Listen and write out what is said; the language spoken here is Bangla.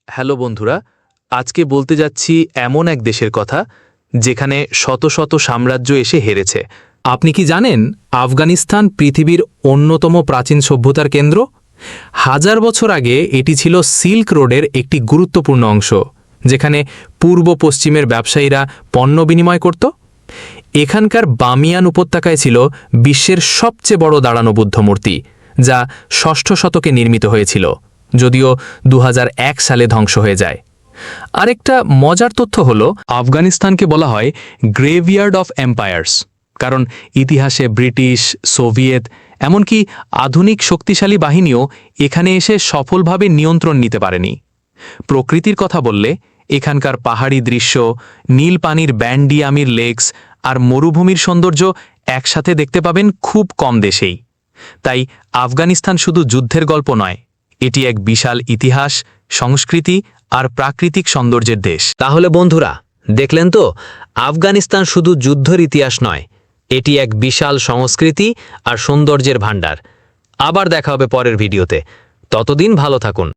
হ্যালো বন্ধুরা, আজকে বলতে যাচ্ছি এমন এক দেশের কথা যেখানে শত শত সাম্রাজ্য এসে হেরেছে। আপনি কি জানেন আফগানিস্তান পৃথিবীর অন্যতম প্রাচীন সভ্যতার কেন্দ্র? হাজার বছর আগে এটি ছিল সিল্ক রোডের একটি গুরুত্বপূর্ণ অংশ, যেখানে পূর্ব পশ্চিমের ব্যবসায়ীরা পণ্য বিনিময় করত। এখানকার বামিয়ান উপত্যকায় ছিল বিশ্বের সবচেয়ে বড় দাঁড়ানো বুদ্ধ মূর্তি, যা ষষ্ঠ শতকে নির্মিত হয়েছিল, যদিও 2001 সালে ধ্বংস হয়ে যায়। আরেকটা মজার তথ্য হল, আফগানিস্তানকে বলা হয় গ্রেভিয়ার্ড অফ এম্পায়ার্স, কারণ ইতিহাসে ব্রিটিশ, সোভিয়েত, এমনকি আধুনিক শক্তিশালী বাহিনীও এখানে এসে সফলভাবে নিয়ন্ত্রণ নিতে পারেনি। প্রকৃতির কথা বললে এখানকার পাহাড়ি দৃশ্য, নীল পানির ব্যান্ডিয়ামির লেকস আর মরুভূমির সৌন্দর্য একসাথে দেখতে পাবেন খুব কম দেশেই। তাই আফগানিস্তান শুধু যুদ্ধের গল্প নয়, এটি এক বিশাল ইতিহাস, সংস্কৃতি আর প্রাকৃতিক সৌন্দর্যের দেশ। তাহলে বন্ধুরা, দেখলেন তো, আফগানিস্তান শুধু যুদ্ধের ইতিহাস নয়, এটি এক বিশাল সংস্কৃতি আর সৌন্দর্যের ভাণ্ডার। আবার দেখা হবে পরের ভিডিওতে। ততদিন ভালো থাকুন।